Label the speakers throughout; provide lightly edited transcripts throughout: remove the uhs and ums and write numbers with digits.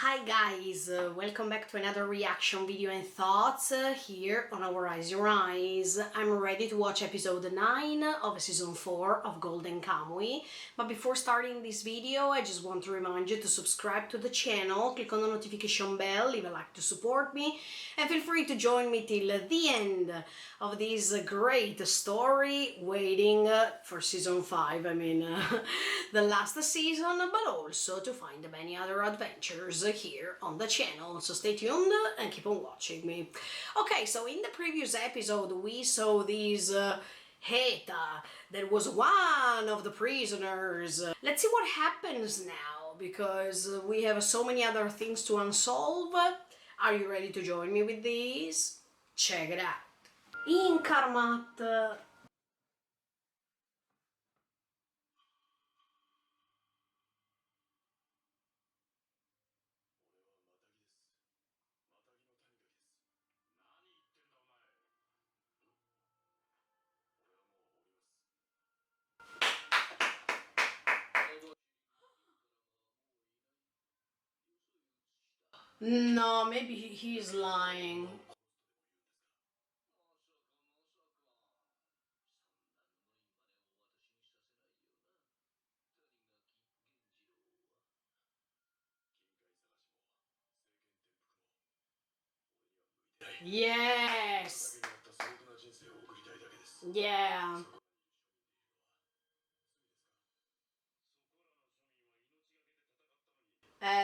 Speaker 1: Hi guys, welcome back to another reaction video and thoughts here on our Eyes Your Eyes. I'm ready to watch episode 9 of season 4 of Golden Kamuy. But before starting this video, I just want to remind you to subscribe to the channel, click on the notification bell, leave a like to support me, and feel free to join me till the end of this great story waiting for season 5. I mean, the last season, but also to find many other adventures here on the channel, so stay tuned and keep on watching me. Okay, so in the previous episode we saw this Heta that was one of the prisoners. Let's see what happens now, because we have so many other things to unsolve. Are you ready to join me with this? Check it out. Inkarmat. No, maybe he's lying. Yes! Yeah.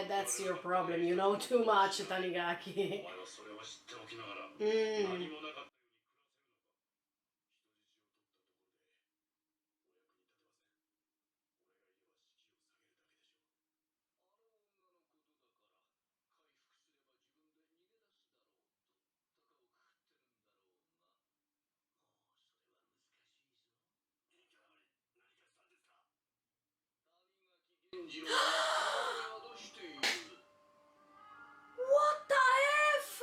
Speaker 1: That's your problem. You know too much, Tanigaki. What the F?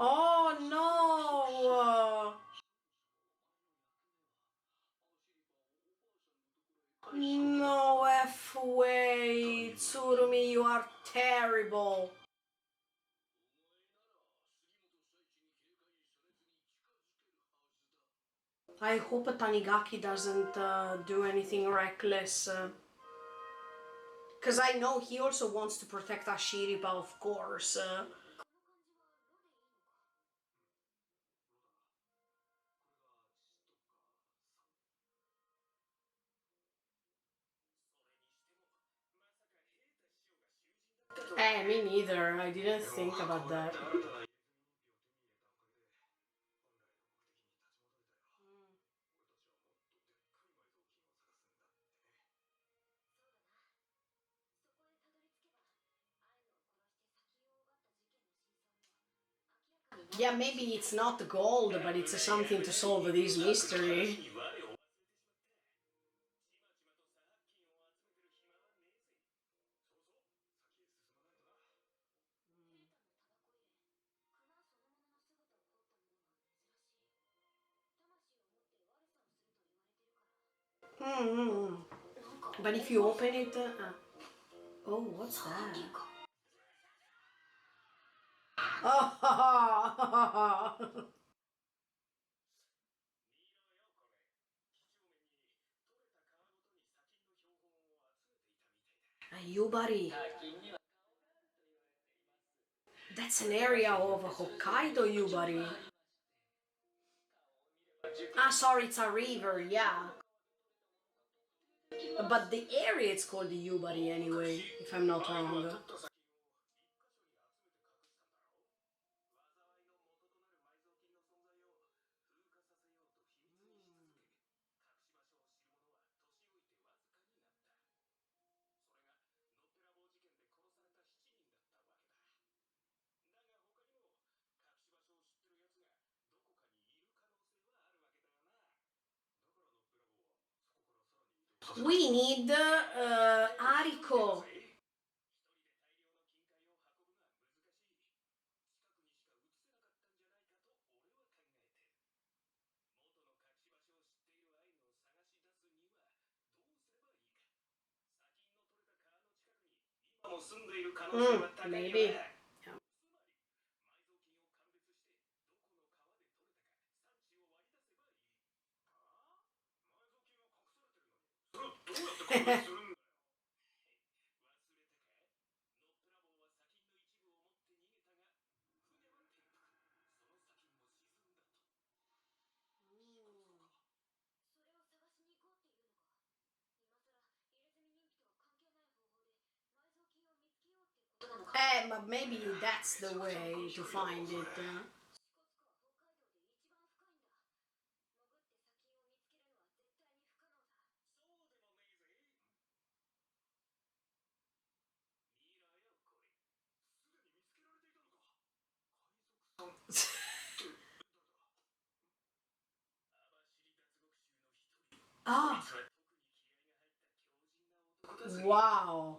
Speaker 1: Oh no! No F way! Tsurumi, you are terrible! I hope Tanigaki doesn't do anything reckless. Because I know he also wants to protect Ashiripa, of course. Me neither. I didn't think about that. Yeah, maybe it's not the gold, but it's something to solve this mystery. Mm-hmm. But if you open it... oh, what's that? Oh! A Yubari. That's an area of Hokkaido Yubari. Ah, sorry, it's a river, yeah. But the area it's called the Yubari anyway, if I'm not wrong. We need Ariko. Maybe. Yeah. But maybe that's the way to find it. Ah, wow.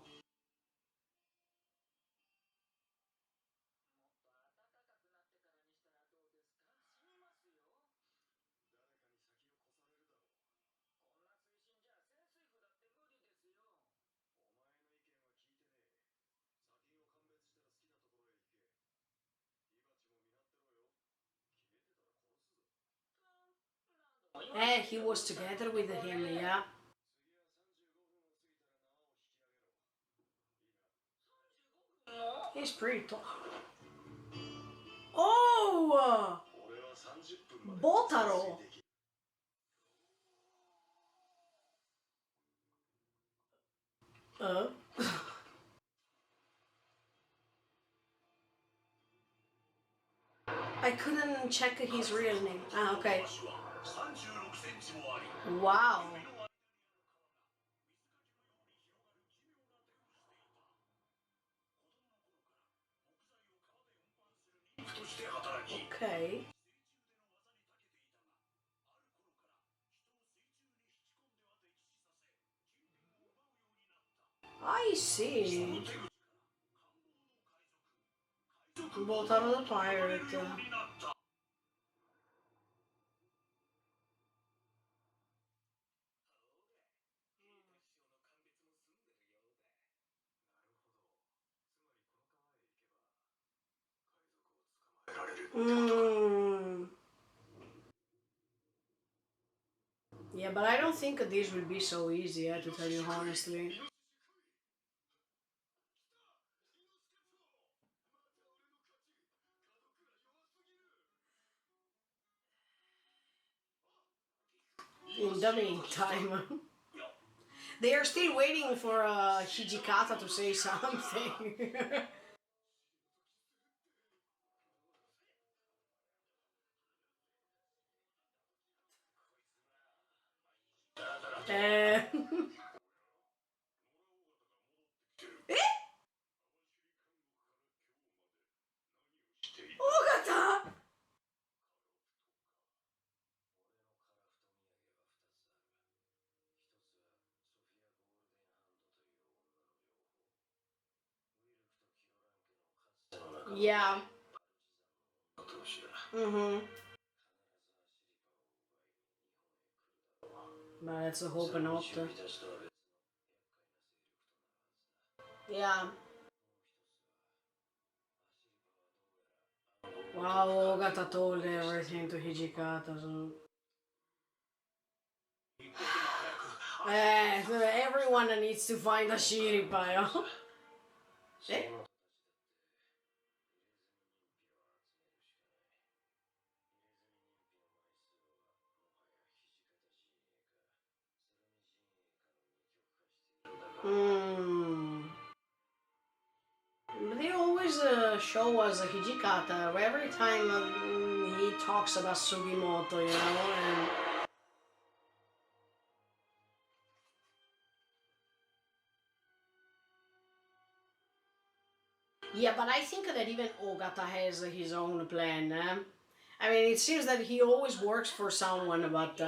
Speaker 1: He was together with him, yeah. He's pretty tall. Oh! Botaro! Uh. I couldn't check his real name. Ah, okay. Wow. Okay. I see. Botaro the pirate. Mm. Yeah, but I don't think this will be so easy, to tell you honestly. In the meantime, they are still waiting for Hijikata to say something. uh, eh? Ogata! Yeah. Mm-hmm. But let's hope not. Yeah. Wow, Ogata told everything to Hijikata, so... So everyone needs to find a Shiripai. Eh? Hmm. They always show us Hijikata every time he talks about Sugimoto, and yeah, but I think that even Ogata has his own plan. I mean, it seems that he always works for someone, but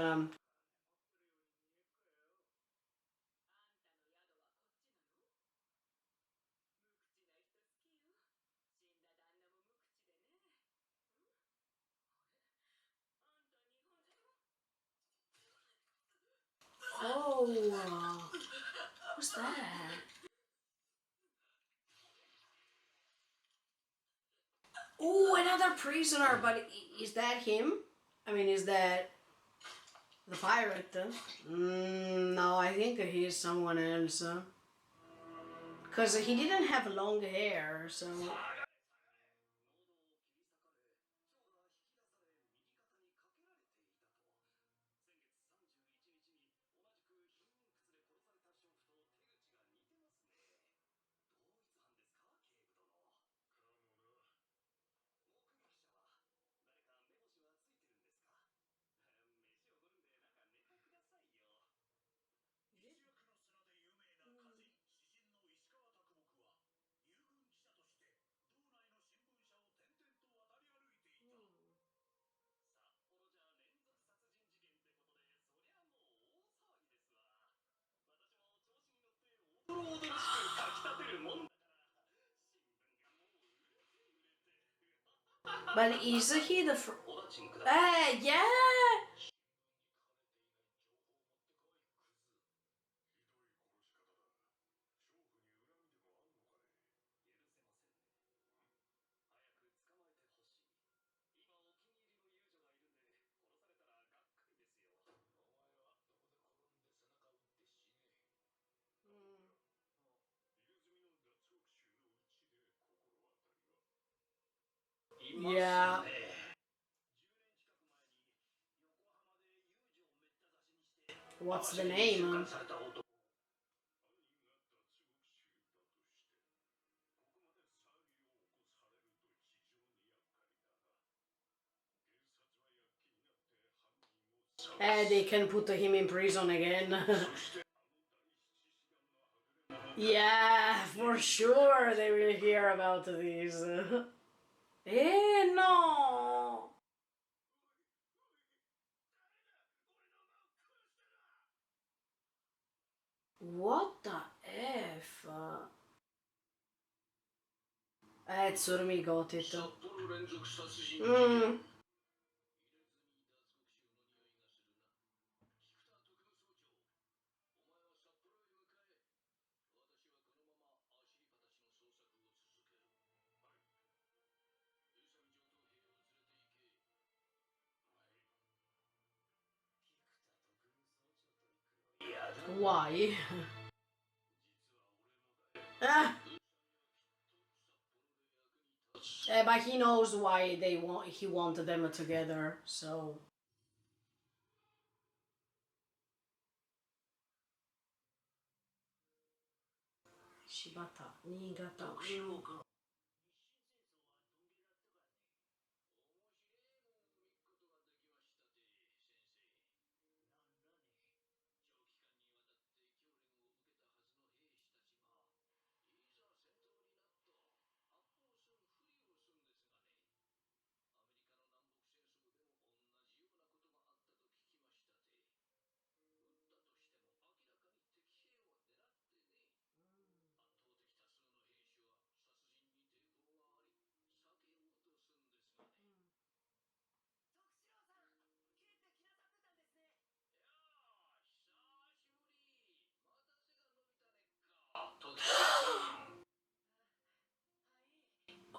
Speaker 1: oh, who's that? prisoner, but is that him? I mean, is that the pirate? No, I think he is someone else. Because he didn't have long hair, so... But is he the yeah! Yeah. What's the name? They can put him in prison again. Yeah, for sure they will hear about this. No! What the F? Tsurumi got it. Mm. Why? Ah. But he knows why he wanted them together, so... Shibata, Niigata.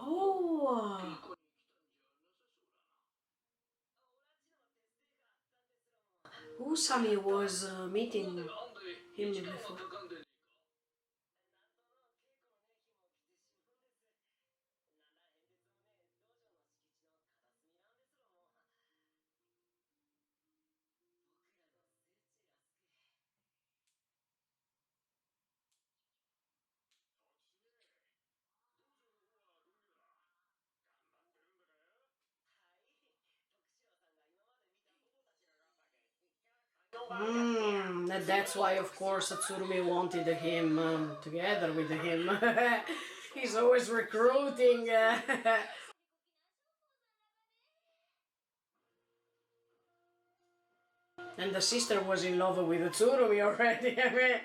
Speaker 1: Oh! Usami was meeting him before. That's why, of course, Tsurumi wanted him together with him. He's always recruiting. And the sister was in love with Tsurumi already. I mean...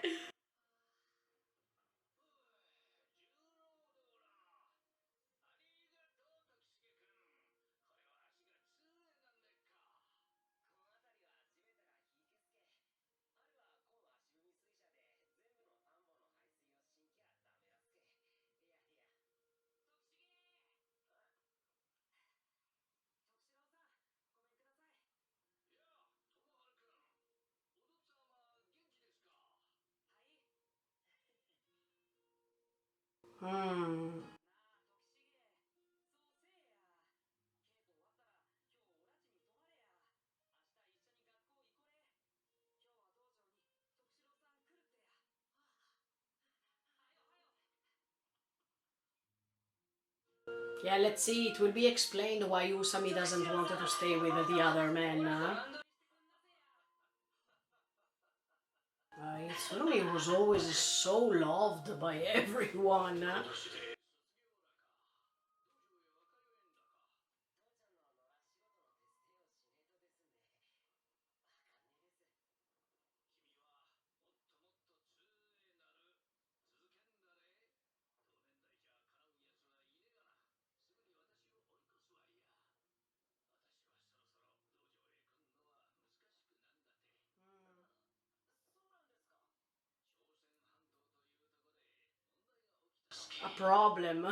Speaker 1: Hmm. Yeah, let's see. It will be explained why Usami doesn't want to stay with the other men. Tsunami was always so loved by everyone. A problem.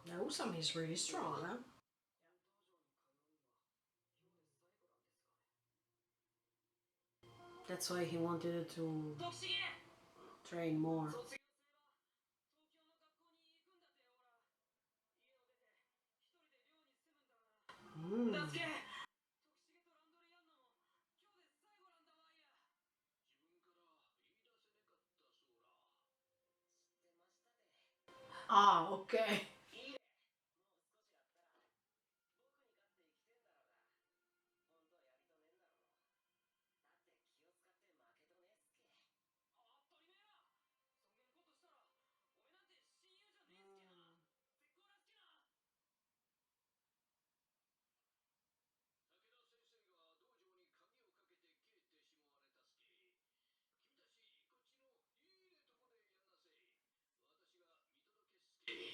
Speaker 1: Now Usami is really strong, huh? That's why he wanted to train more. Mm. Ah, okay.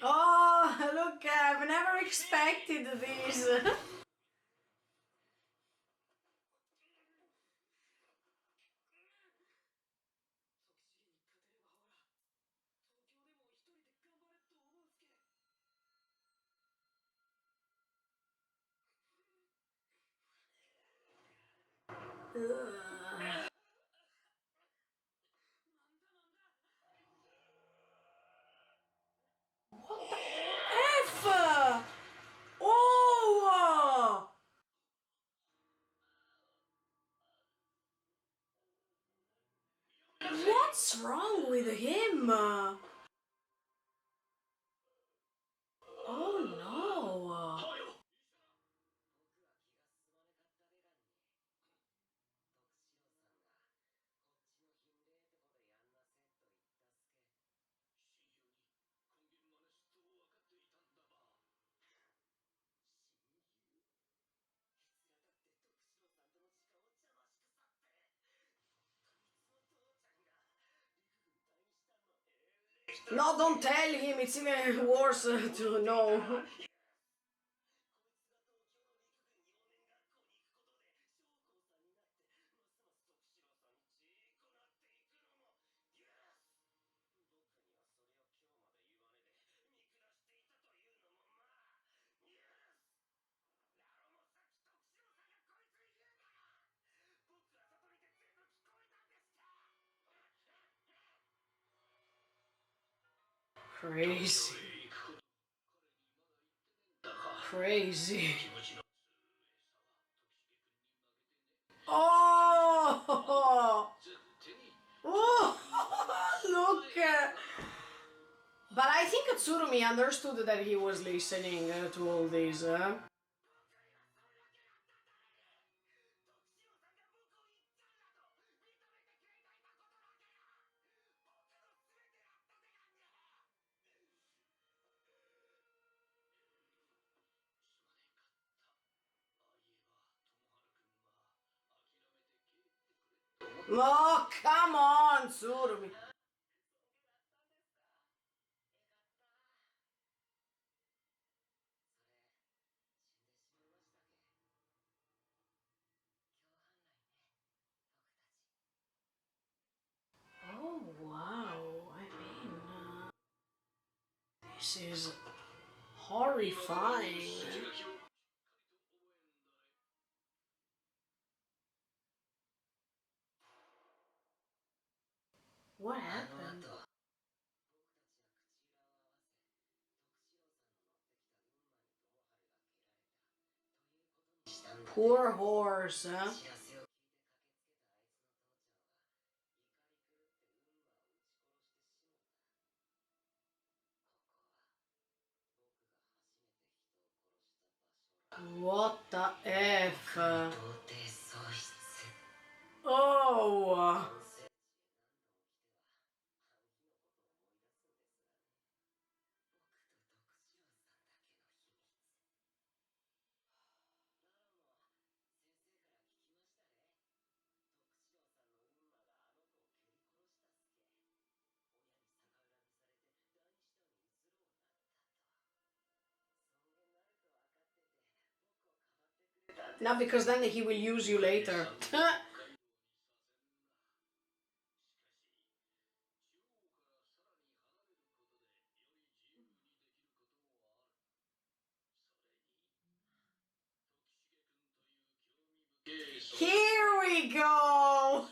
Speaker 1: Oh, look, I've never expected this. Ugh. F! Oh! What's wrong with him? Oh no! No, don't tell him, it's even worse to know. Crazy. Crazy. Oh! Oh! Look! But I think Tsurumi understood that he was listening to all this. Oh, come on, Tsurumi. Oh, wow. I mean, this is horrifying. What happened? Poor horse, huh? What the F? Oh! Not because then he will use you later. Here we go!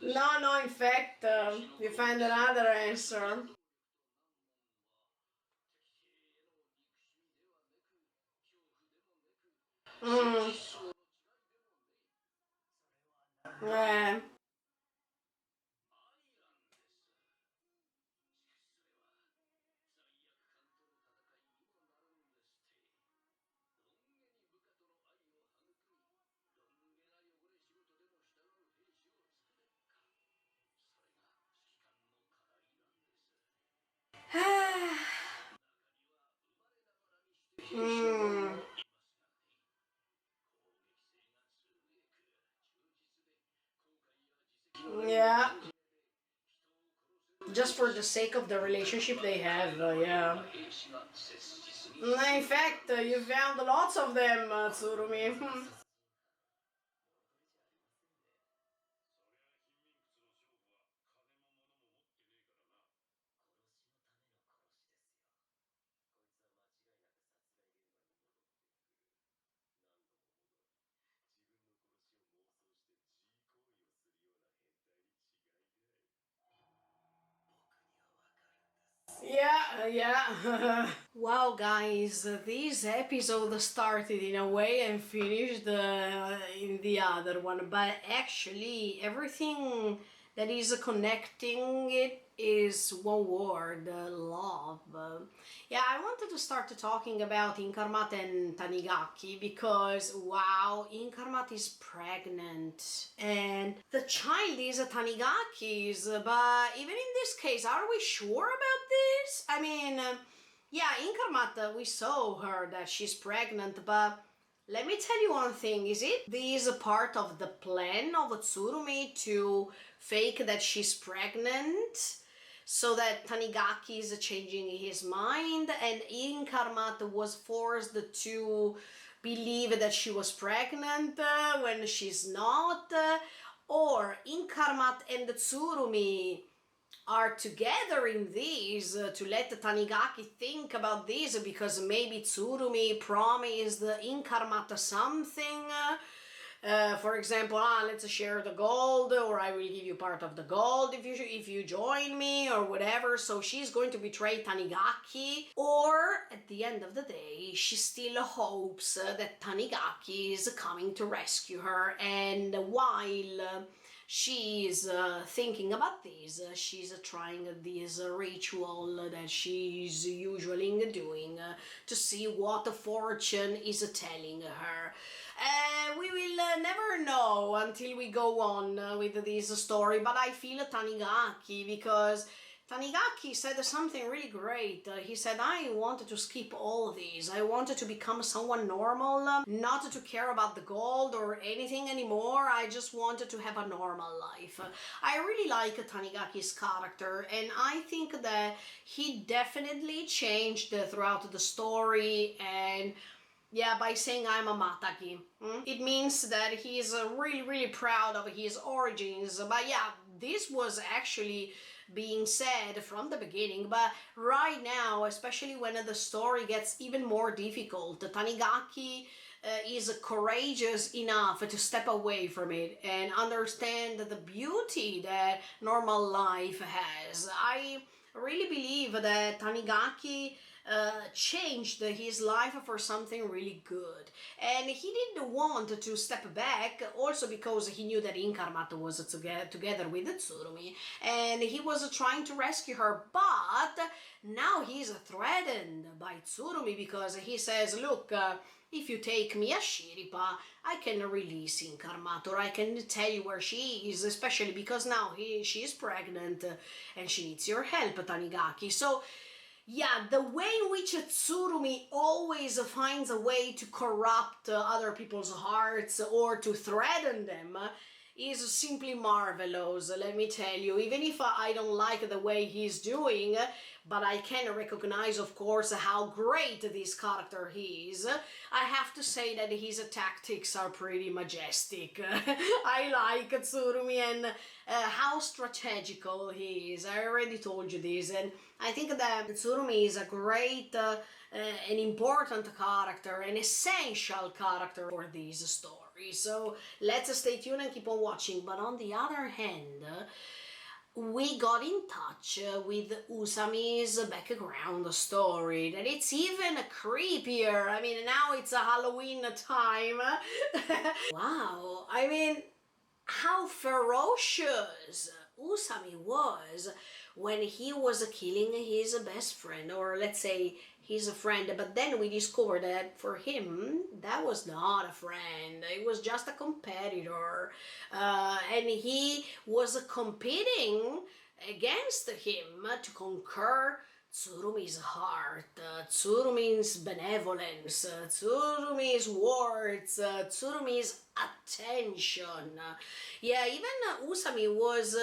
Speaker 1: No, in fact, we find another answer. Mm. Yeah. Mm. Yeah. Just for the sake of the relationship they have, yeah. In fact, you found lots of them, Tsurumi. Yeah, yeah. Wow, guys, this episode started in a way and finished in the other one, but actually, everything that is connecting it is one word, love. Yeah, I wanted to start talking about Inkarmat and Tanigaki because wow, Inkarmat is pregnant and the child is a Tanigaki's, but even in this case, are we sure about this? I mean, yeah, Inkarmat, we saw her that she's pregnant, but let me tell you one thing. Is it this a part of the plan of Tsurumi to fake that she's pregnant? So that Tanigaki is changing his mind and Inkarmat was forced to believe that she was pregnant when she's not? Or Inkarmat and Tsurumi are together in this to let Tanigaki think about this because maybe Tsurumi promised Inkarmat something For example, let's share the gold, or I will give you part of the gold if you join me, or whatever. So she's going to betray Tanigaki, or at the end of the day, she still hopes that Tanigaki is coming to rescue her. And while she's thinking about this, she's trying this ritual that she's usually doing to see what the fortune is telling her. We will never know until we go on with this story, but I feel Tanigaki, because Tanigaki said something really great. He said, I wanted to skip all these. I wanted to become someone normal, not to care about the gold or anything anymore. I just wanted to have a normal life. I really like Tanigaki's character, and I think that he definitely changed throughout the story. And yeah, by saying I'm a Mataki. It means that he's really proud of his origins. But yeah, this was actually being said from the beginning. But right now, especially when the story gets even more difficult, Tanigaki is courageous enough to step away from it and understand the beauty that normal life has. I really believe that Tanigaki changed his life for something really good, and he didn't want to step back, also because he knew that Inkarmat was together with Tsurumi, and he was trying to rescue her. But now he's threatened by Tsurumi, because he says, look, if you take me as Shiripa, I can release Inkarmat, or I can tell you where she is, especially because now she is pregnant and she needs your help, Tanigaki. So yeah, the way in which Tsurumi always finds a way to corrupt other people's hearts or to threaten them is simply marvelous, let me tell you. Even if I don't like the way he's doing, but I can recognize, of course, how great this character is, I have to say that his tactics are pretty majestic. I like Tsurumi and how strategical he is. I already told you this, and I think that Tsurumi is a great an important character, an essential character for this story. So let's stay tuned and keep on watching. But on the other hand, we got in touch with Usami's background story, that it's even creepier. I mean, now it's a Halloween time. Wow, I mean, how ferocious Usami was when he was killing his best friend, or let's say his friend. But then we discovered that for him, that was not a friend, it was just a competitor, and he was competing against him to conquer Tsurumi's heart, Tsurumi's benevolence, Tsurumi's words, Tsurumi's attention. Yeah, even Usami was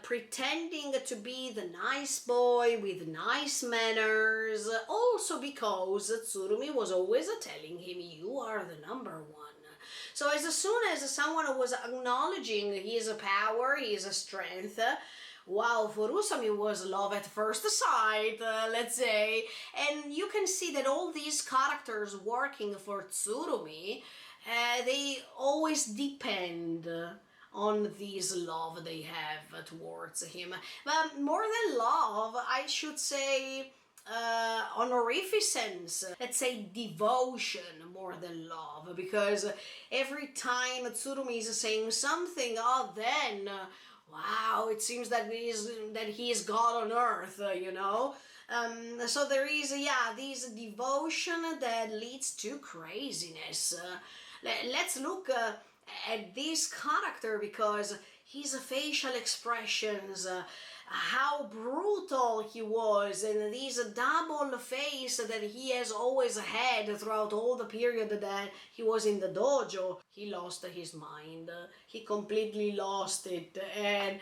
Speaker 1: pretending to be the nice boy with nice manners, also because Tsurumi was always telling him, you are the number one. So as soon as someone was acknowledging his power, his strength, wow, for Usami was love at first sight, let's say. And you can see that all these characters working for Tsurumi, they always depend on this love they have towards him. But more than love, I should say honorificence, let's say devotion more than love, because every time Tsurumi is saying something, oh then wow, it seems that he is God on earth, you know. So there is, yeah, this devotion that leads to craziness. Let's look at this character, because his facial expressions, how brutal he was, and this double face that he has always had throughout all the period that he was in the dojo. He lost his mind. He completely lost it, and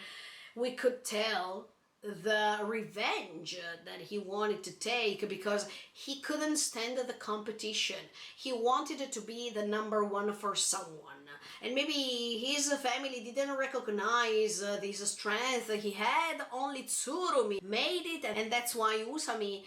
Speaker 1: we could tell the revenge that he wanted to take, because he couldn't stand the competition. He wanted it to be the number one for someone, and maybe his family didn't recognize this strength he had. Only Tsurumi made it, and that's why Usami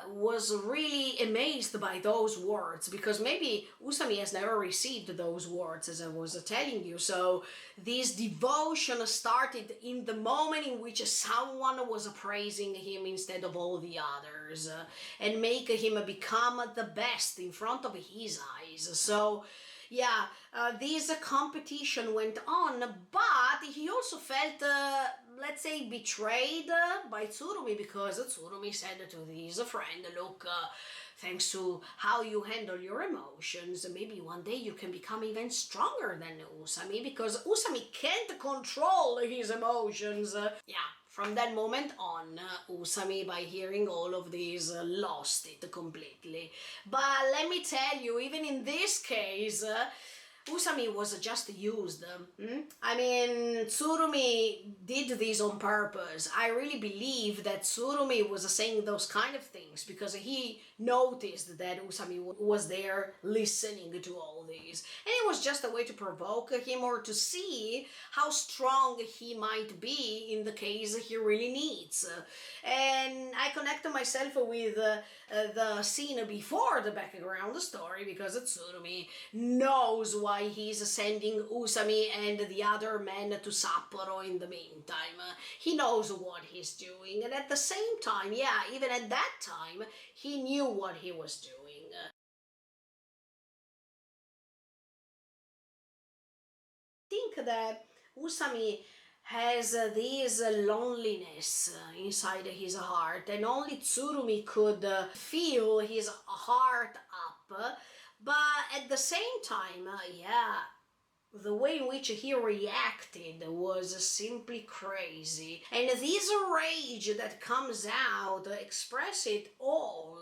Speaker 1: was really amazed by those words, because maybe Usami has never received those words, as I was telling you. So this devotion started in the moment in which someone was praising him instead of all the others, and make him become the best in front of his eyes. So yeah, this competition went on, but he also felt, let's say, betrayed by Tsurumi, because Tsurumi said to his friend, look, thanks to how you handle your emotions, maybe one day you can become even stronger than Usami, because Usami can't control his emotions. Yeah, from that moment on, Usami, by hearing all of these, lost it completely. But let me tell you, even in this case, Usami was just used. I mean, Tsurumi did this on purpose. I really believe that Tsurumi was saying those kind of things because he noticed that Usami was there listening to all this. And it was just a way to provoke him, or to see how strong he might be in the case he really needs. And I connected myself with the scene before the background story, because Tsurumi knows why he's sending Usami and the other men to Sapporo in the meantime. He knows what he's doing, and at the same time, yeah, even at that time, he knew what he was doing. I think that Usami has this loneliness inside his heart, and only Tsurumi could feel his heart up. But at the same time, yeah, the way in which he reacted was simply crazy. And this rage that comes out expresses all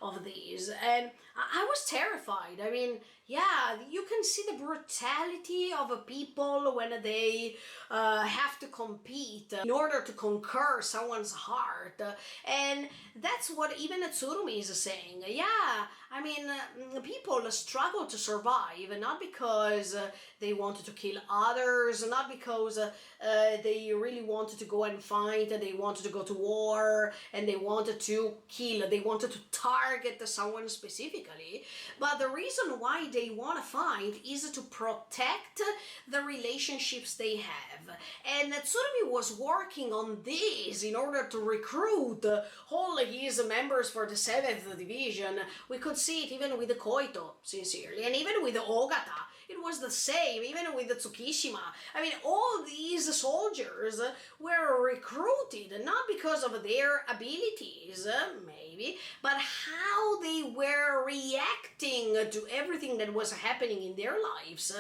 Speaker 1: of these. And I was terrified. I mean, yeah, you can see the brutality of people when they have to compete in order to conquer someone's heart. And that's what even Tsurumi is saying. Yeah, I mean, people struggle to survive, not because they wanted to kill others, not because they really wanted to go and fight, they wanted to go to war, and they wanted to kill, they wanted to target someone specifically. But the reason why they want to fight is to protect the relationships they have. And Tsurumi was working on this in order to recruit all his members for the 7th division. We could see it even with the Koito, sincerely, and even with the Ogata. It was the same, even with the Tsukishima. I mean, all these soldiers were recruited not because of their abilities, maybe, but how they were reacting to everything that was happening in their lives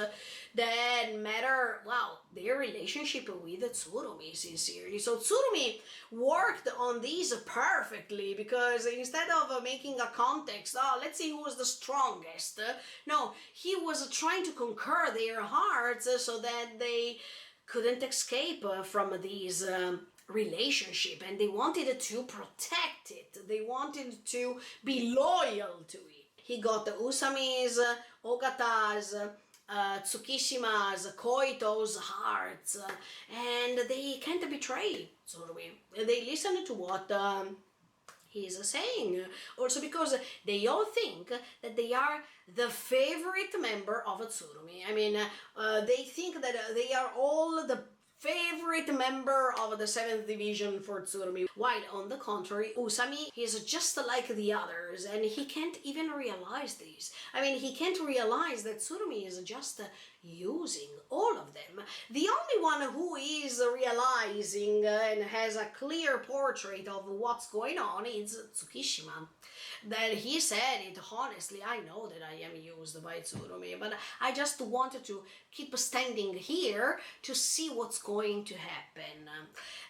Speaker 1: that matter, well, their relationship with Tsurumi, sincerely. So Tsurumi worked on these perfectly, because instead of making a context, oh, let's see who was the strongest, no, he was trying to conquer their hearts so that they couldn't escape from these relationship, and they wanted to protect it. They wanted to be loyal to it. He got Usami's, Ogata's, Tsukishima's, Koito's hearts, and they can't betray Tsurumi. They listen to what he's saying. Also because they all think that they are the favorite member of Tsurumi. I mean, they think that they are all the favorite member of the 7th division for Tsurumi, while on the contrary, Usami is just like the others, and he can't even realize this. I mean, he can't realize that Tsurumi is just using all of them. The only one who is realizing and has a clear portrait of what's going on is Tsukishima. That he said it honestly, I know that I am used by Tsurumi, but I just wanted to keep standing here to see what's going to happen.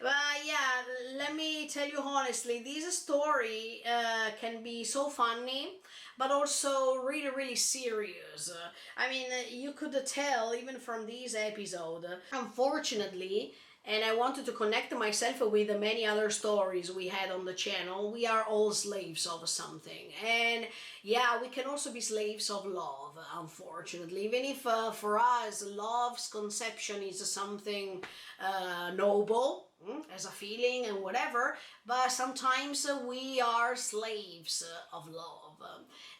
Speaker 1: But yeah, let me tell you honestly, this story can be so funny, but also really, really serious. I mean, you could tell even from this episode, unfortunately, and I wanted to connect myself with the many other stories we had on the channel, we are all slaves of something. And yeah, we can also be slaves of love, unfortunately. Even if for us, love's conception is something noble, as a feeling and whatever, but sometimes we are slaves of love.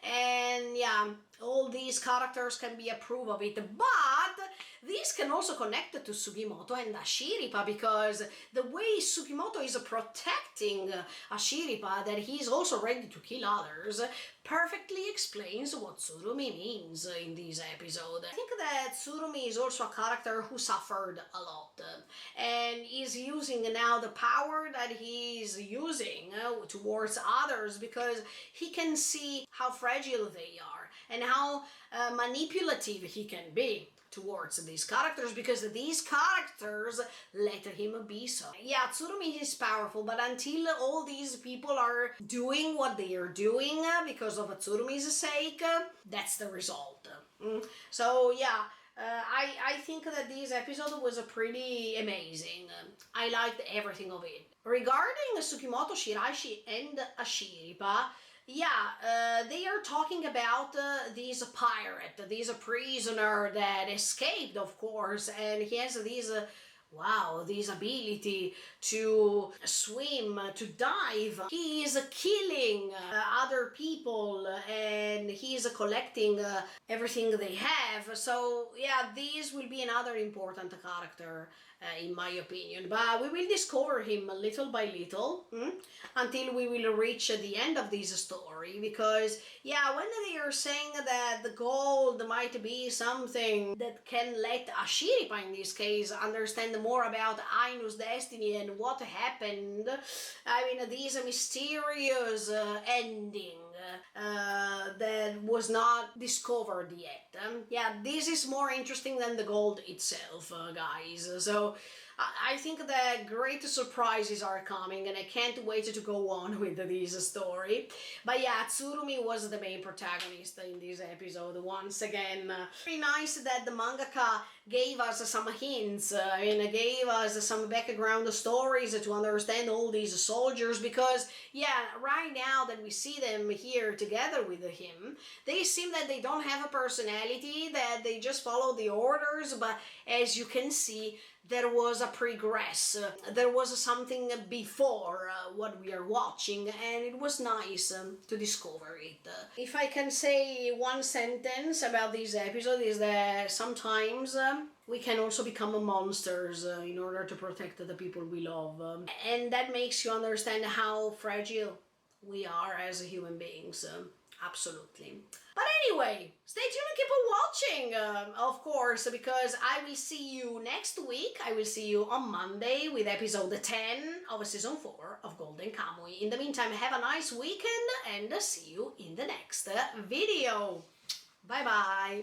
Speaker 1: And yeah, all these characters can be a proof of it, but this can also connect to Sugimoto and Ashiripa, because the way Sugimoto is protecting Ashiripa, that he's also ready to kill others, perfectly explains what Tsurumi means in this episode. I think that Tsurumi is also a character who suffered a lot and is using now the power that he's using towards others, because he can see how fragile they are and how manipulative he can be towards these characters, because these characters let him be so. Yeah, Tsurumi is powerful, but until all these people are doing what they are doing because of Tsurumi's sake, that's the result. So yeah, I think that this episode was pretty amazing. I liked everything of it. Regarding Sugimoto, Shiraishi, and Ashiripa, yeah, they are talking about this pirate, this prisoner that escaped, of course, and he has this. Wow, this ability to swim, to dive. He is killing other people and he is collecting everything they have. So, yeah, this will be another important character in my opinion. But we will discover him little by little until we will reach the end of this story. Because, yeah, when they are saying that the gold might be something that can let Ashiripa, in this case, understand more about Ainu's destiny and what happened, I mean, this mysterious ending that was not discovered yet. Yeah, this is more interesting than the gold itself, guys. So I think that great surprises are coming, and I can't wait to go on with this story. But yeah, Tsurumi was the main protagonist in this episode once again. Very nice that the mangaka gave us some hints, gave us some background stories to understand all these soldiers, because yeah, right now that we see them here together with him, they seem that they don't have a personality, that they just follow the orders, but as you can see, there was a progress, there was something before what we are watching, and it was nice to discover it. If I can say one sentence about this episode, is that sometimes we can also become monsters in order to protect the people we love, and that makes you understand how fragile we are as human beings. Absolutely. But anyway, stay tuned and keep on watching, of course, because I will see you next week. I will see you on Monday with episode 10 of season 4 of Golden Kamuy. In the meantime, have a nice weekend and see you in the next video. Bye bye.